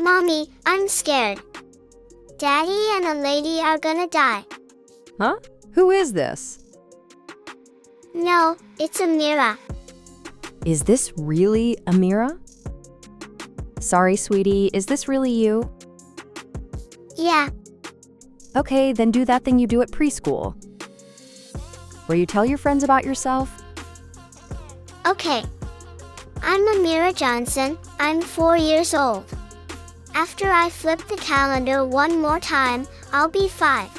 Mommy, I'm scared. Daddy and a lady are gonna die. Huh? Who is this? No, it's Amira. Is this really Amira? Sorry, sweetie, is this really you? Yeah, Okay, then do that thing you do at preschool, where you tell your friends about yourself. okay. I'm Amira Johnson. I'm 4 years old. After I flip the calendar one more time, I'll be 5.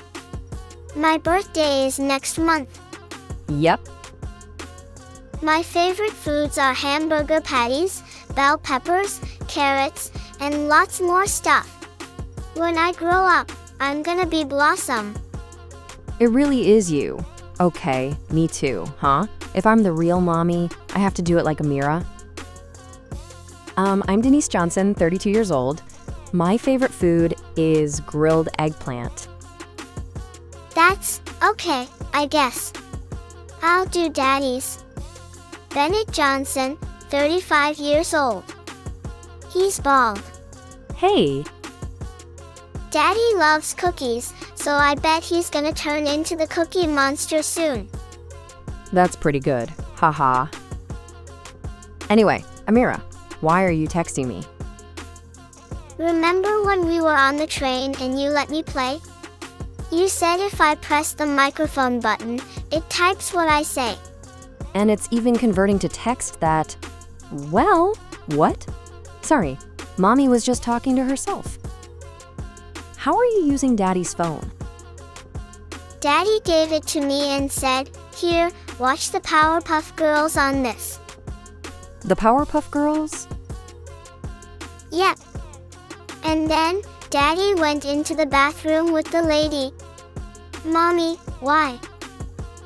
My birthday is next month. Yep. My favorite foods are hamburger patties, bell peppers, carrots, and lots more stuff. When I grow up, I'm gonna be Blossom. It really is you. Okay, me too, huh? If I'm the real mommy, I have to do it like Amira. I'm Denise Johnson, 32 years old. My favorite food is grilled eggplant. That's okay, I guess. I'll do Daddy's. Bennett Johnson, 35 years old. He's bald. Hey, Daddy loves cookies, so I bet he's gonna turn into the Cookie Monster soon. that's pretty good. Haha. Anyway, Amira, why are you texting me? Remember when we were on the train and you let me play? You said if I press the microphone button, it types what I say. And it's even converting to text that, well, what? Sorry, mommy was just talking to herself. How are you using daddy's phone? Daddy gave it to me and said, "Here, watch the Powerpuff Girls on this." The Powerpuff Girls? Yep. And then, Daddy went into the bathroom with the lady. Mommy, why?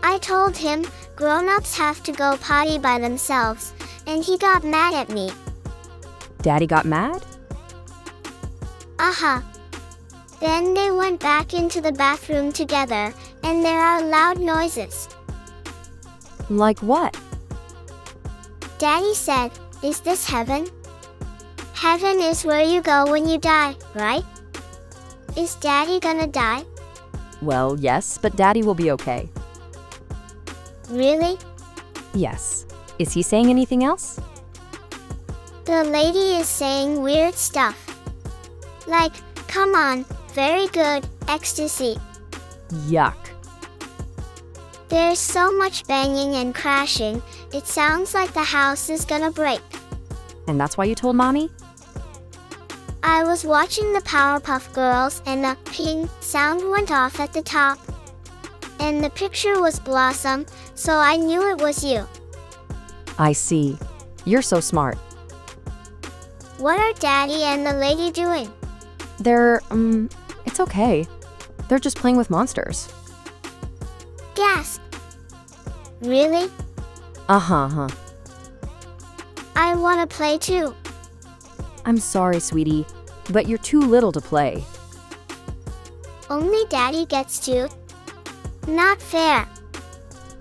I told him grown-ups have to go potty by themselves, and he got mad at me. Daddy got mad? Uh-huh. Then they went back into the bathroom together, and there are loud noises. Like what? Daddy said, "Is this heaven?" Heaven is where you go when you die, right? Is Daddy gonna die? Well, yes, but daddy will be okay. Really? Yes. Is he saying anything else? The lady is saying weird stuff. Like, "Come on, very good, ecstasy." Yuck. There's so much banging and crashing, it sounds like the house is gonna break. And that's why you told mommy? I was watching the Powerpuff Girls and the ping sound went off at the top. And the picture was Blossom, so I knew it was you. I see. You're so smart. What are Daddy and the lady doing? It's okay. They're just playing with monsters. Gasp! Really? Uh-huh. I wanna play too. I'm sorry, sweetie, but you're too little to play. Only Daddy gets to. Not fair.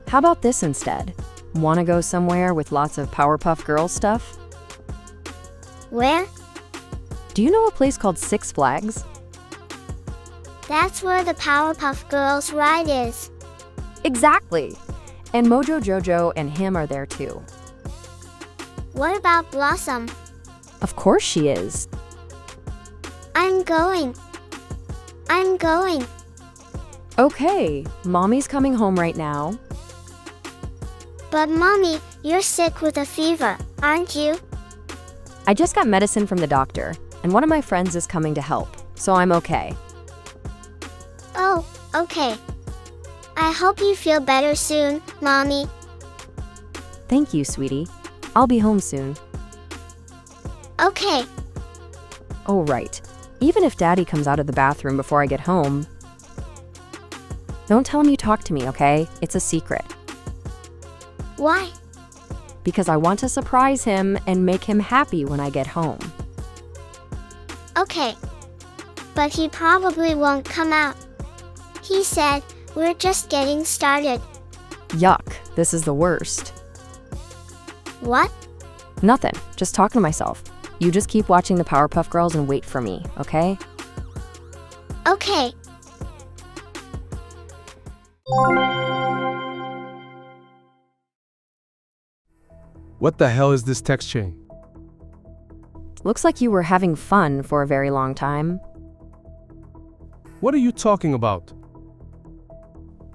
How about this instead? Wanna go somewhere with lots of Powerpuff Girls stuff? Where? Do you know a place called Six Flags? That's where the Powerpuff Girls ride is. Exactly! And Mojo Jojo and him are there too. What about Blossom? Of course she is. I'm going. Okay, mommy's coming home right now. But Mommy, you're sick with a fever, aren't you? I just got medicine from the doctor, and one of my friends is coming to help, so I'm okay. Oh, okay. I hope you feel better soon, Mommy. Thank you, sweetie. I'll be home soon. Okay. Oh, right. Even if Daddy comes out of the bathroom before I get home, don't tell him you talked to me, okay? It's a secret. Why? Because I want to surprise him and make him happy when I get home. Okay. But he probably won't come out. He said, "We're just getting started." Yuck, this is the worst. What? Nothing, just talking to myself. You just keep watching the Powerpuff Girls and wait for me, okay? Okay. What the hell is this text chain? Looks like you were having fun for a very long time. What are you talking about?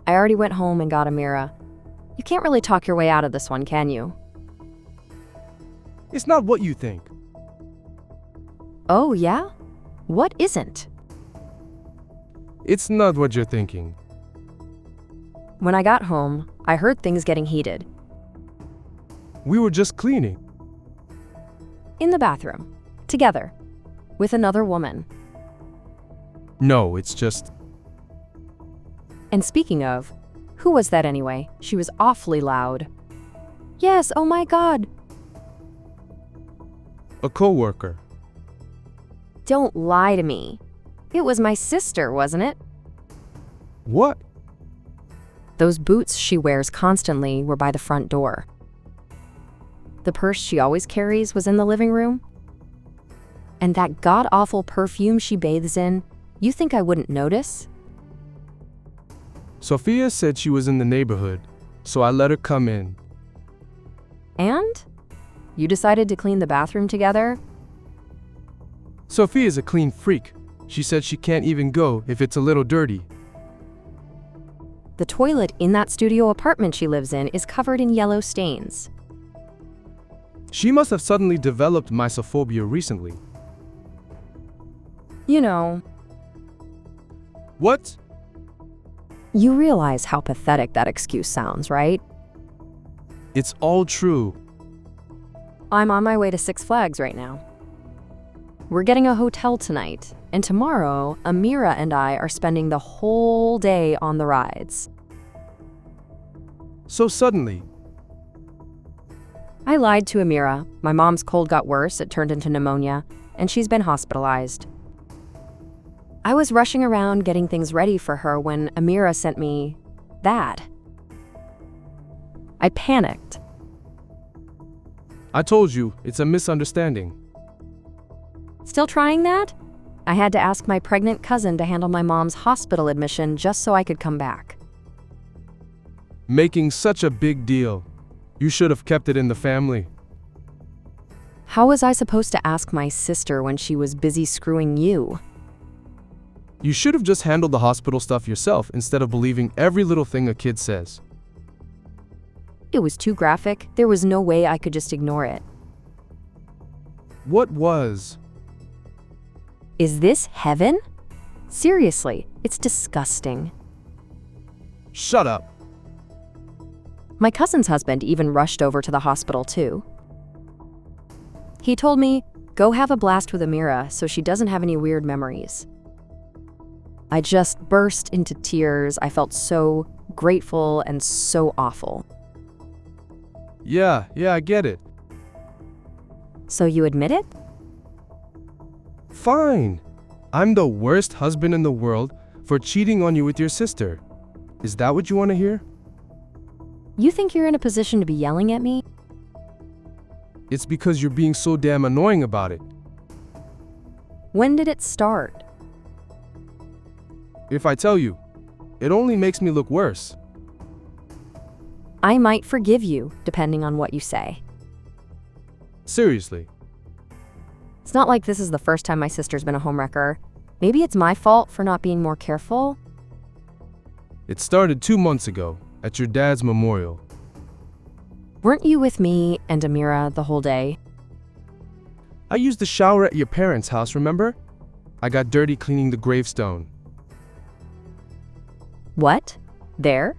I already went home and got Amira. You can't really talk your way out of this one, can you? It's not what you think. Oh, yeah? What isn't? It's not what you're thinking. When I got home, I heard things getting heated. We were just cleaning. In the bathroom. Together. With another woman. No, it's just... And speaking of, who was that anyway? She was awfully loud. Yes, oh my God. a coworker. Don't lie to me. It was my sister, wasn't it? What? Those boots she wears constantly were by the front door. The purse she always carries was in the living room. And that god-awful perfume she bathes in, you think I wouldn't notice? Sophia said she was in the neighborhood, so I let her come in. And? You decided to clean the bathroom together? Sophia's a clean freak. She said she can't even go if it's a little dirty. The toilet in that studio apartment she lives in is covered in yellow stains. She must have suddenly developed mysophobia recently. You know, What? you realize how pathetic that excuse sounds, right? It's all true. I'm on my way to Six Flags right now. We're getting a hotel tonight, and tomorrow, Amira and I are spending the whole day on the rides. So suddenly, I lied to Amira. My mom's cold got worse, it turned into pneumonia, and she's been hospitalized. I was rushing around getting things ready for her when Amira sent me that. I panicked. I told you, it's a misunderstanding. Still trying that? I had to ask my pregnant cousin to handle my mom's hospital admission just so I could come back. Making such a big deal. You should have kept it in the family. How was I supposed to ask my sister when she was busy screwing you? You should have just handled the hospital stuff yourself instead of believing every little thing a kid says. It was too graphic. There was no way I could just ignore it. What was? Is this heaven? Seriously, it's disgusting. Shut up. My cousin's husband even rushed over to the hospital too. He told me, go have a blast with Amira so she doesn't have any weird memories. I just burst into tears. I felt so grateful and so awful. Yeah, I get it. So you admit it? Fine. I'm the worst husband in the world for cheating on you with your sister. Is that what you want to hear? You think you're in a position to be yelling at me? It's because you're being so damn annoying about it. When did it start? If I tell you, it only makes me look worse. I might forgive you, depending on what you say. Seriously. It's not like this is the first time my sister's been a homewrecker. Maybe it's my fault for not being more careful. It started 2 months ago at your dad's memorial. Weren't you with me and Amira the whole day? I used the shower at your parents' house, remember? I got dirty cleaning the gravestone. What? There?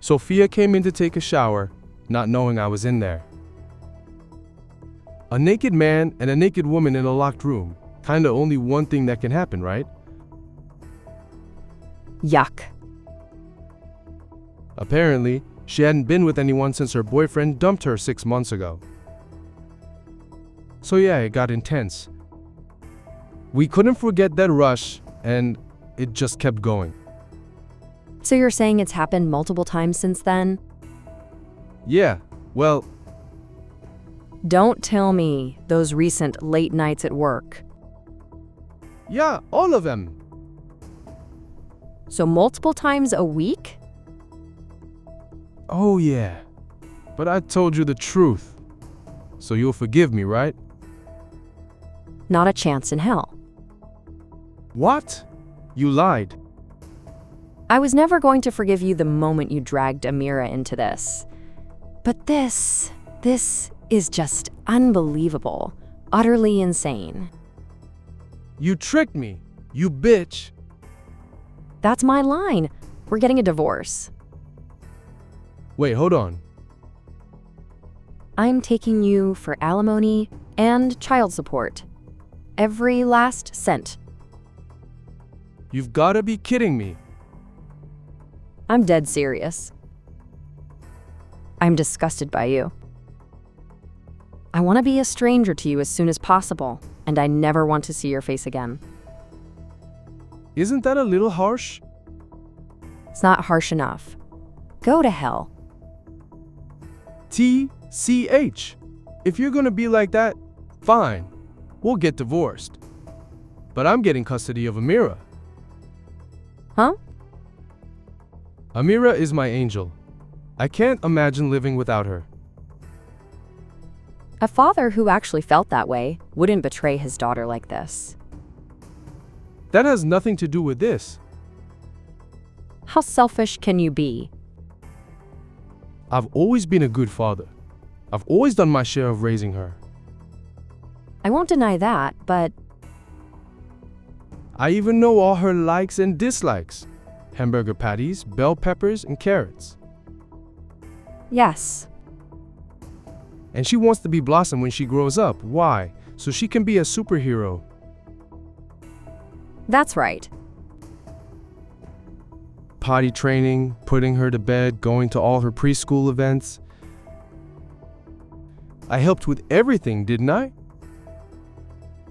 Sophia came in to take a shower, not knowing I was in there. A naked man and a naked woman in a locked room. Kinda only one thing that can happen, right? Yuck. Apparently, she hadn't been with anyone since her boyfriend dumped her 6 months ago. So yeah, it got intense. We couldn't forget that rush, and it just kept going. So you're saying it's happened multiple times since then? Yeah, well, Don't tell me those recent late nights at work. Yeah, all of them. So multiple times a week? Oh yeah. But I told you the truth. So you'll forgive me, right? Not a chance in hell. What? You lied. I was never going to forgive you the moment you dragged Amira into this. But this is just unbelievable. Utterly insane. You tricked me, you bitch. That's my line. We're getting a divorce. Wait, hold on. I'm taking you for alimony and child support. Every last cent. You've gotta be kidding me. I'm dead serious. I'm disgusted by you. I want to be a stranger to you as soon as possible, and I never want to see your face again. Isn't that a little harsh? It's not harsh enough. Go to hell. TCH. If you're gonna be like that, fine. We'll get divorced. But I'm getting custody of Amira. Huh? Amira is my angel. I can't imagine living without her. A father who actually felt that way wouldn't betray his daughter like this. That has nothing to do with this. How selfish can you be? I've always been a good father. I've always done my share of raising her. I won't deny that, but I even know all her likes and dislikes. Hamburger patties, bell peppers, and carrots. yes, And she wants to be Blossom when she grows up. Why? So she can be a superhero. that's right. Potty training, putting her to bed, going to all her preschool events. I helped with everything, didn't I?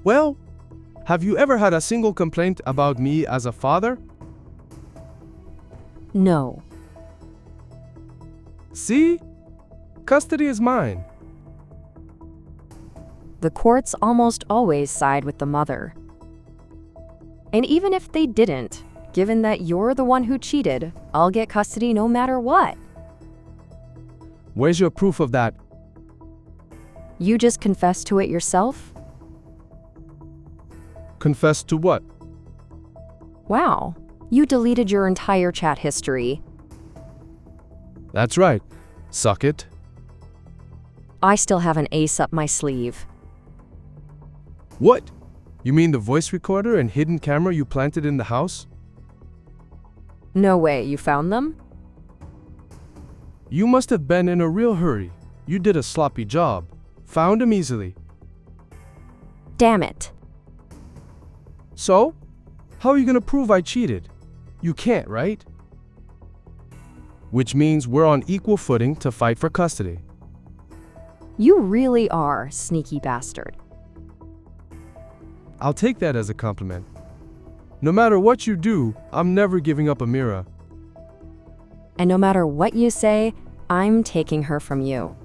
Well, have you ever had a single complaint about me as a father? No. See? Custody is mine. The courts almost always side with the mother. And even if they didn't, given that you're the one who cheated, I'll get custody no matter what. Where's your proof of that? You just confessed to it yourself? Confess to what? Wow. You deleted your entire chat history. That's right. Suck it. I still have an ace up my sleeve. What? You mean the voice recorder and hidden camera you planted in the house? No way, you found them? You must have been in a real hurry. You did a sloppy job. Found him easily. Damn it. So? How are you gonna prove I cheated? You can't, right? Which means we're on equal footing to fight for custody. You really are, sneaky bastard. I'll take that as a compliment. No matter what you do, I'm never giving up Amira. And no matter what you say, I'm taking her from you.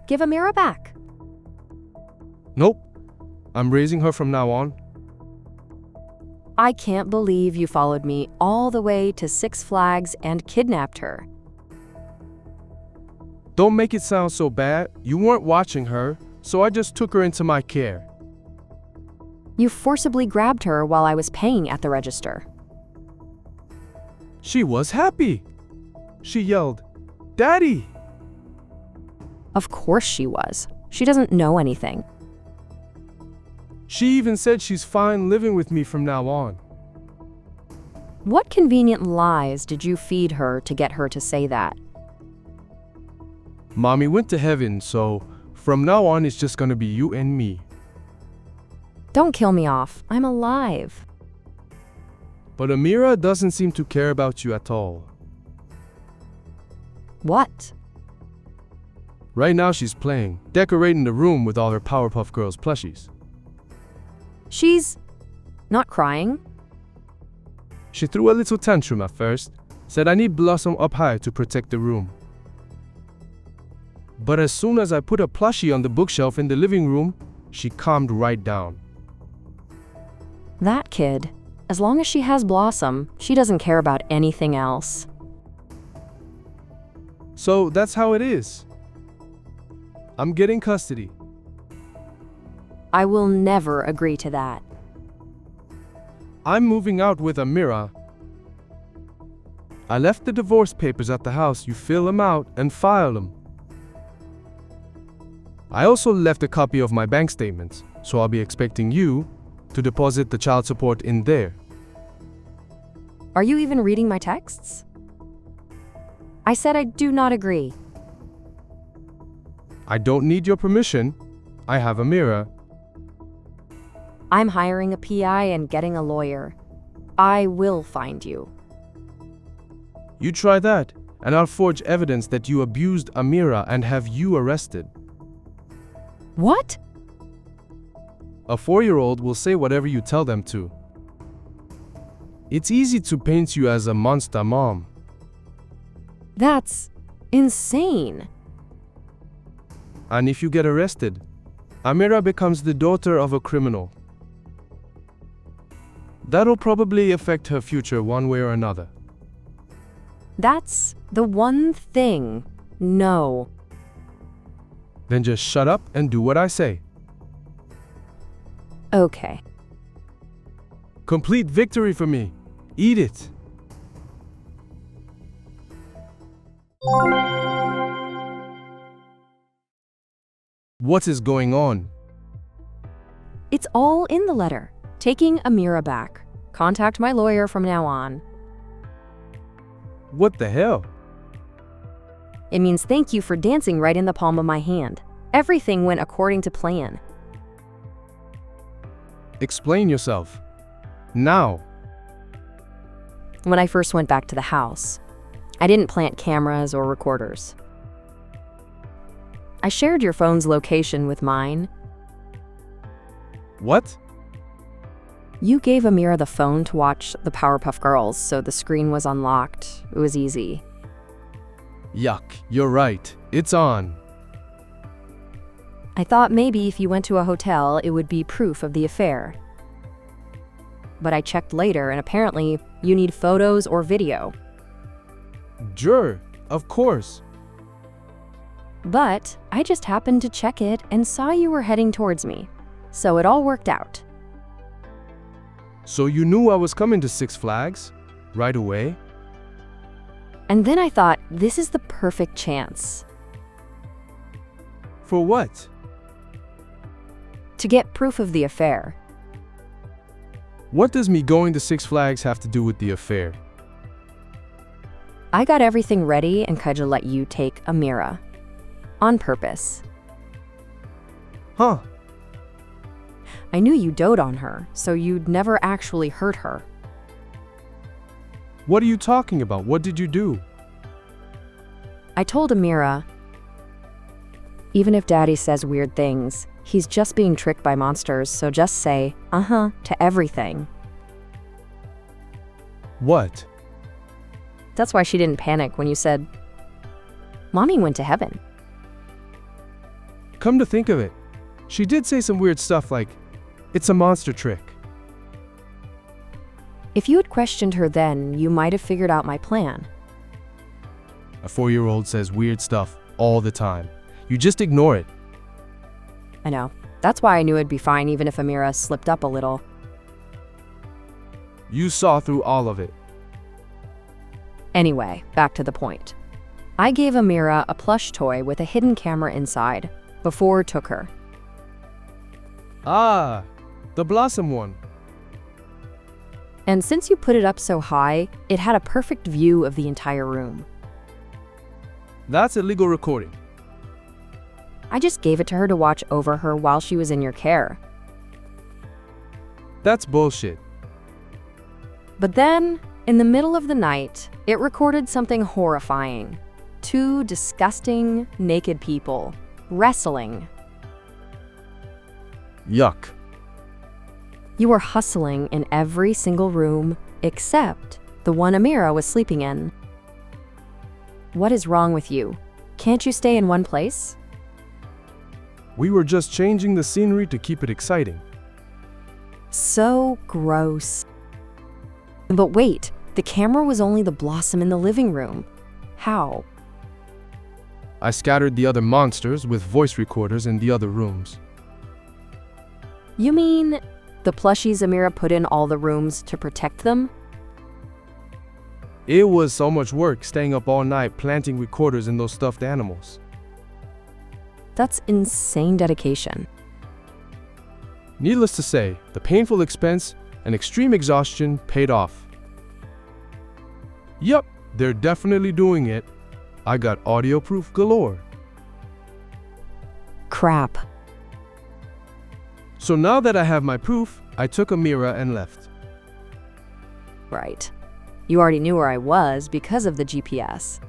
Give Amira back. Nope. I'm raising her from now on. I can't believe you followed me all the way to Six Flags and kidnapped her. Don't make it sound so bad. You weren't watching her, so I just took her into my care. You forcibly grabbed her while I was paying at the register. She was happy. She yelled, "Daddy!" Of course she was. She doesn't know anything. She even said she's fine living with me from now on. What convenient lies did you feed her to get her to say that? Mommy went to heaven, so from now on it's just gonna be you and me. Don't kill me off. I'm alive. But Amira doesn't seem to care about you at all. What? Right now she's playing, decorating the room with all her Powerpuff Girls plushies. She's not crying. She threw a little tantrum at first, said I need Blossom up high to protect the room. But as soon as I put a plushie on the bookshelf in the living room, she calmed right down. That kid, as long as she has Blossom, she doesn't care about anything else. So that's how it is. I'm getting custody. I will never agree to that. I'm moving out with Amira. I left the divorce papers at the house. You fill them out and file them. I also left a copy of my bank statements, so I'll be expecting you to deposit the child support in there. Are you even reading my texts? I said I do not agree. I don't need your permission. I have Amira. I'm hiring a PI and getting a lawyer. I will find you. You try that, and I'll forge evidence that you abused Amira and have you arrested. What? A 4-year-old will say whatever you tell them to. It's easy to paint you as a monster mom. That's insane. And if you get arrested, Amira becomes the daughter of a criminal. That'll probably affect her future one way or another. That's the one thing. No. Then just shut up and do what I say. Okay. Complete victory for me. Eat it. What is going on? It's all in the letter. Taking Amira back. Contact my lawyer from now on. What the hell? It means thank you for dancing right in the palm of my hand. Everything went according to plan. Explain yourself. Now. When I first went back to the house, I didn't plant cameras or recorders. I shared your phone's location with mine. What? You gave Amira the phone to watch the Powerpuff Girls, so the screen was unlocked. It was easy. Yuck, you're right. It's on. I thought maybe if you went to a hotel, it would be proof of the affair. But I checked later, and apparently you need photos or video. Sure, of course. But I just happened to check it and saw you were heading towards me. So it all worked out. So you knew I was coming to Six Flags? Right away? And then I thought, this is the perfect chance. For what? To get proof of the affair. What does me going to Six Flags have to do with the affair? I got everything ready and tried to let you take Amira. On purpose. Huh? I knew you dote on her, so you'd never actually hurt her. What are you talking about? What did you do? I told Amira, even if Daddy says weird things, he's just being tricked by monsters, so just say, uh-huh, to everything. What? That's why she didn't panic when you said, Mommy went to heaven. Come to think of it, she did say some weird stuff like, it's a monster trick. If you had questioned her then, you might have figured out my plan. A 4-year-old says weird stuff all the time. You just ignore it. I know. That's why I knew it'd be fine even if Amira slipped up a little. You saw through all of it. Anyway, back to the point. I gave Amira a plush toy with a hidden camera inside before took her. Ah, the Blossom one. And since you put it up so high, it had a perfect view of the entire room. That's illegal recording. I just gave it to her to watch over her while she was in your care. That's bullshit. But then, in the middle of the night, it recorded something horrifying. 2 disgusting, naked people wrestling. Yuck. You were hustling in every single room, except the one Amira was sleeping in. What is wrong with you? Can't you stay in one place? We were just changing the scenery to keep it exciting. So gross. But wait, the camera was only the blossom in the living room. How? I scattered the other monsters with voice recorders in the other rooms. You mean the plushies Amira put in all the rooms to protect them? It was so much work staying up all night planting recorders in those stuffed animals. That's insane dedication. Needless to say, the painful expense and extreme exhaustion paid off. Yup, they're definitely doing it. I got audio proof galore. Crap. So now that I have my proof, I took Amira and left. Right. You already knew where I was because of the GPS.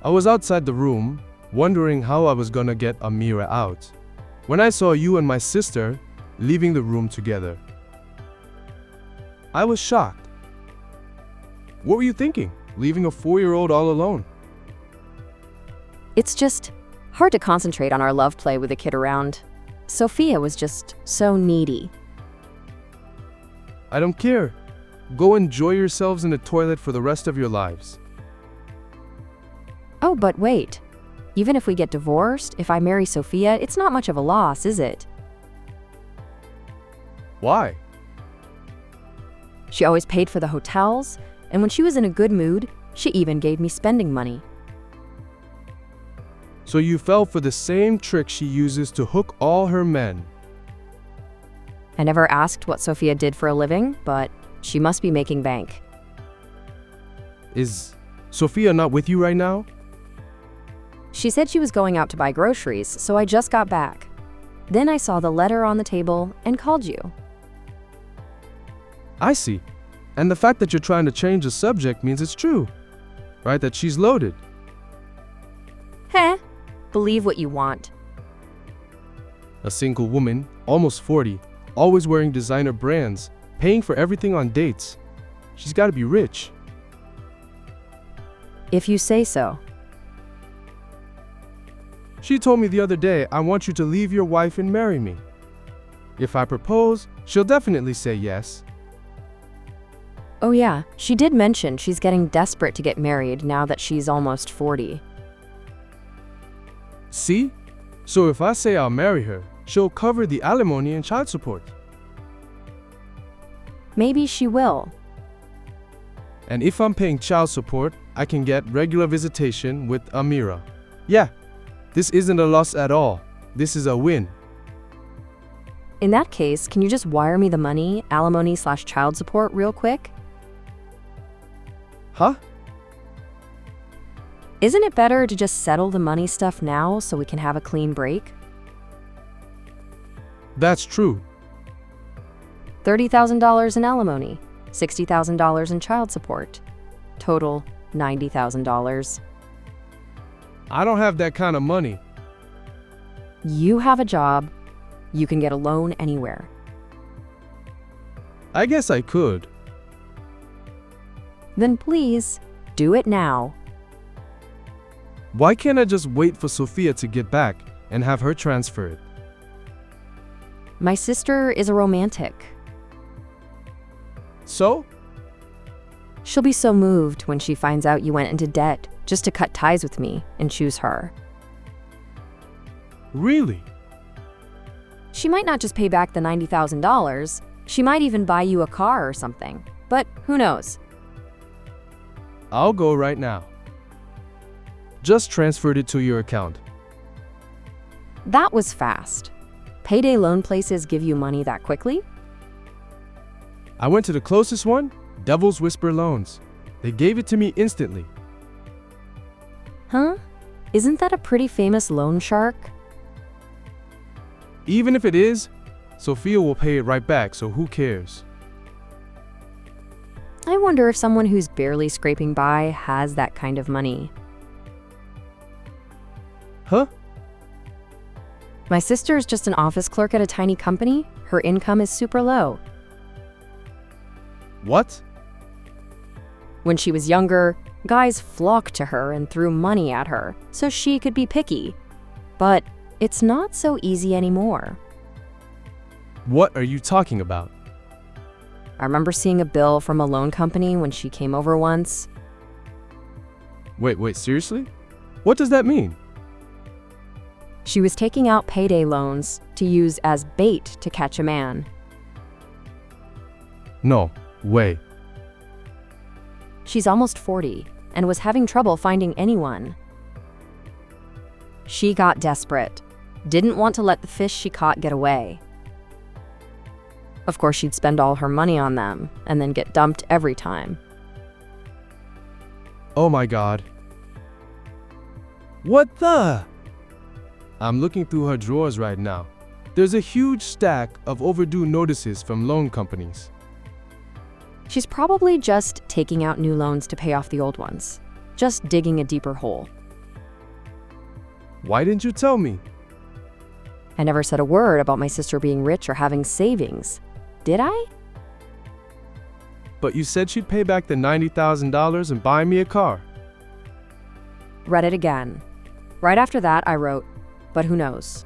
I was outside the room, wondering how I was gonna get Amira out, when I saw you and my sister leaving the room together. I was shocked. What were you thinking, leaving a 4-year-old all alone? It's just hard to concentrate on our love play with a kid around. Sophia was just so needy. I don't care. Go enjoy yourselves in the toilet for the rest of your lives. Oh, but wait. Even if we get divorced, if I marry Sophia, it's not much of a loss, is it? Why? She always paid for the hotels, and when she was in a good mood, she even gave me spending money. So you fell for the same trick she uses to hook all her men. I never asked what Sophia did for a living, but she must be making bank. Is Sophia not with you right now? She said she was going out to buy groceries, so I just got back. Then I saw the letter on the table and called you. I see. And the fact that you're trying to change the subject means it's true, right? That she's loaded. Heh, believe what you want. A single woman, almost 40, always wearing designer brands, paying for everything on dates. She's got to be rich. If you say so. She told me the other day, I want you to leave your wife and marry me. If I propose, she'll definitely say yes. Oh yeah, she did mention she's getting desperate to get married now that she's almost 40. See? So if I say I'll marry her, she'll cover the alimony and child support. Maybe she will. And if I'm paying child support, I can get regular visitation with Amira. Yeah, this isn't a loss at all. This is a win. In that case, can you just wire me the money, alimony/child support real quick? Huh? Isn't it better to just settle the money stuff now so we can have a clean break? That's true. $30,000 in alimony, $60,000 in child support. Total, $90,000. I don't have that kind of money. You have a job. You can get a loan anywhere. I guess I could. Then please, do it now. Why can't I just wait for Sophia to get back and have her transfer it? My sister is a romantic. So? She'll be so moved when she finds out you went into debt just to cut ties with me and choose her. Really? She might not just pay back the $90,000. She might even buy you a car or something. But who knows? I'll go right now. Just transferred it to your account. That was fast. Payday loan places give you money that quickly? I went to the closest one, Devil's Whisper Loans. They gave it to me instantly. Huh? Isn't that a pretty famous loan shark? Even if it is, Sophia will pay it right back, so who cares? I wonder if someone who's barely scraping by has that kind of money. Huh? My sister's just an office clerk at a tiny company. Her income is super low. What? When she was younger, guys flocked to her and threw money at her so she could be picky. But it's not so easy anymore. What are you talking about? I remember seeing a bill from a loan company when she came over once. Wait, seriously? What does that mean? She was taking out payday loans to use as bait to catch a man. No way. She's almost 40 and was having trouble finding anyone. She got desperate, didn't want to let the fish she caught get away. Of course, she'd spend all her money on them and then get dumped every time. Oh my God. What the? I'm looking through her drawers right now. There's a huge stack of overdue notices from loan companies. She's probably just taking out new loans to pay off the old ones, just digging a deeper hole. Why didn't you tell me? I never said a word about my sister being rich or having savings, did I? But you said she'd pay back the $90,000 and buy me a car. Read it again. Right after that, I wrote, but who knows?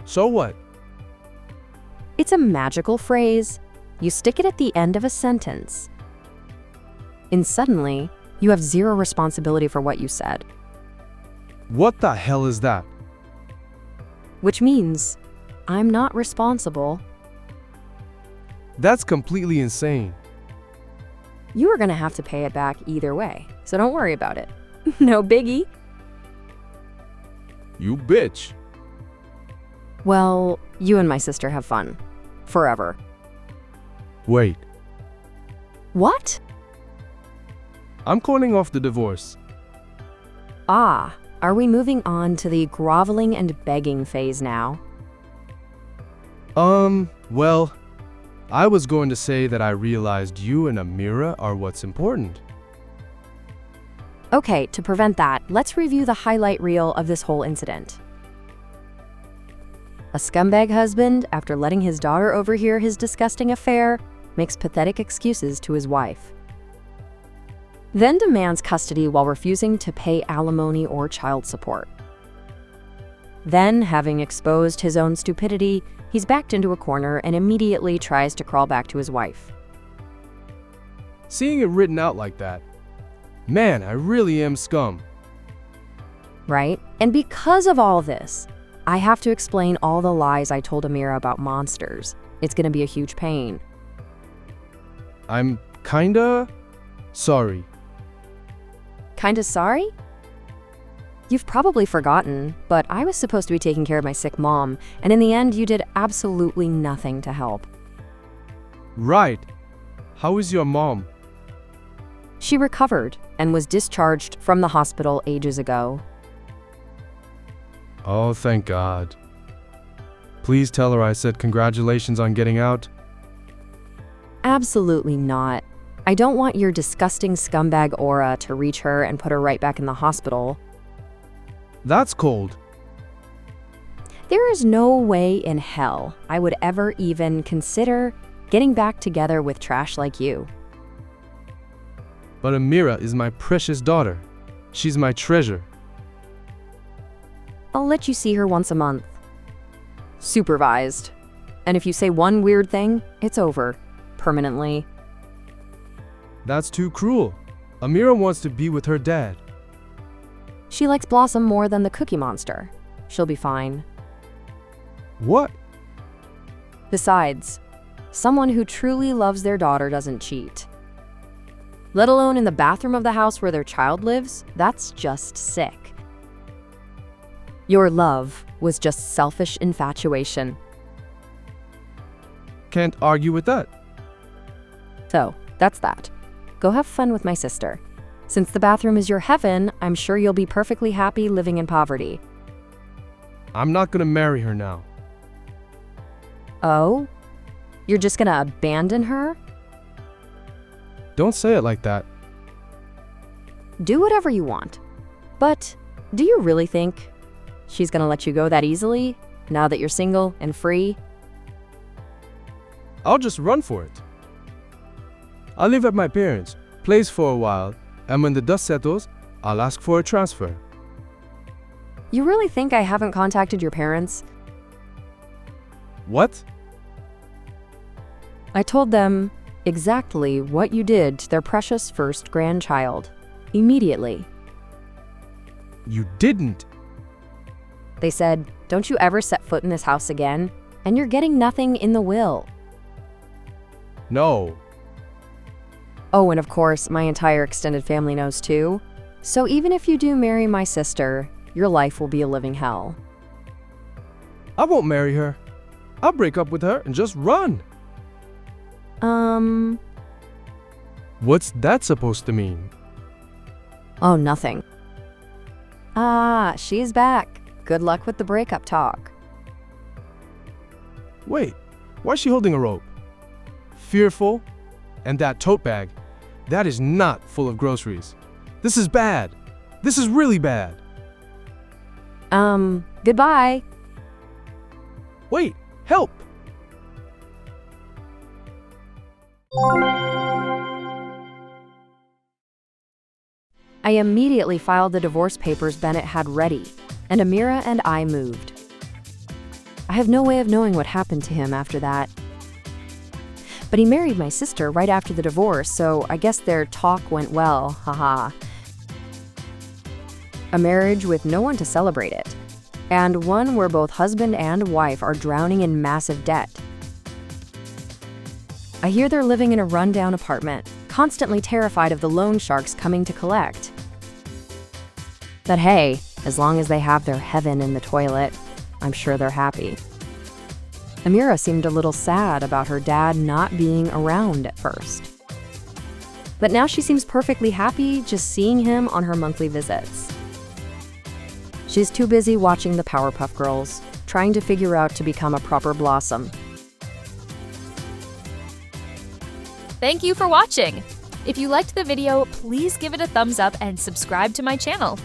So what? It's a magical phrase. You stick it at the end of a sentence. And suddenly, you have zero responsibility for what you said. What the hell is that? Which means, I'm not responsible. That's completely insane. You are gonna have to pay it back either way, so don't worry about it. No biggie. You bitch. Well, you and my sister have fun. Forever. Wait, What? I'm calling off the divorce. Ah, are we moving on to the groveling and begging phase now? Well, I was going to say that I realized you and Amira are what's important. Okay, to prevent that, let's review the highlight reel of this whole incident. A scumbag husband, after letting his daughter overhear his disgusting affair, makes pathetic excuses to his wife. Then demands custody while refusing to pay alimony or child support. Then, having exposed his own stupidity, he's backed into a corner and immediately tries to crawl back to his wife. Seeing it written out like that, man, I really am scum. Right? And because of all this, I have to explain all the lies I told Amira about monsters. It's gonna be a huge pain. I'm kinda sorry. Kinda sorry? You've probably forgotten, but I was supposed to be taking care of my sick mom, and in the end, you did absolutely nothing to help. Right. How is your mom? She recovered and was discharged from the hospital ages ago. Oh, thank God. Please tell her I said congratulations on getting out. Absolutely not. I don't want your disgusting scumbag aura to reach her and put her right back in the hospital. That's cold. There is no way in hell I would ever even consider getting back together with trash like you. But Amira is my precious daughter. She's my treasure. I'll let you see her once a month. Supervised. And if you say one weird thing, it's over. Permanently. That's too cruel. Amira wants to be with her dad. She likes Blossom more than the Cookie Monster. She'll be fine. What? Besides, someone who truly loves their daughter doesn't cheat. Let alone in the bathroom of the house where their child lives, that's just sick. Your love was just selfish infatuation. Can't argue with that. So, that's that. Go have fun with my sister. Since the bathroom is your heaven, I'm sure you'll be perfectly happy living in poverty. I'm not gonna marry her now. Oh? You're just gonna abandon her? Don't say it like that. Do whatever you want. But do you really think she's gonna let you go that easily, now that you're single and free? I'll just run for it. I'll live at my parents' place for a while, and when the dust settles, I'll ask for a transfer. You really think I haven't contacted your parents? What? I told them exactly what you did to their precious first grandchild. Immediately. You didn't. They said, "Don't you ever set foot in this house again, and you're getting nothing in the will." No. Oh, and of course, my entire extended family knows too. So even if you do marry my sister, your life will be a living hell. I won't marry her. I'll break up with her and just run. What's that supposed to mean? Oh, nothing. Ah, she's back. Good luck with the breakup talk. Wait, why is she holding a rope? Fearful? And that tote bag, that is not full of groceries. This is bad. This is really bad. Goodbye. Wait, help! I immediately filed the divorce papers Bennett had ready, and Amira and I moved. I have no way of knowing what happened to him after that. But he married my sister right after the divorce, so I guess their talk went well, haha. A marriage with no one to celebrate it, and one where both husband and wife are drowning in massive debt. I hear they're living in a rundown apartment, constantly terrified of the loan sharks coming to collect. But hey, as long as they have their heaven in the toilet, I'm sure they're happy. Amira seemed a little sad about her dad not being around at first. But now she seems perfectly happy just seeing him on her monthly visits. She's too busy watching the Powerpuff Girls, trying to figure out to become a proper Blossom. Thank you for watching! If you liked the video, please give it a thumbs up and subscribe to my channel.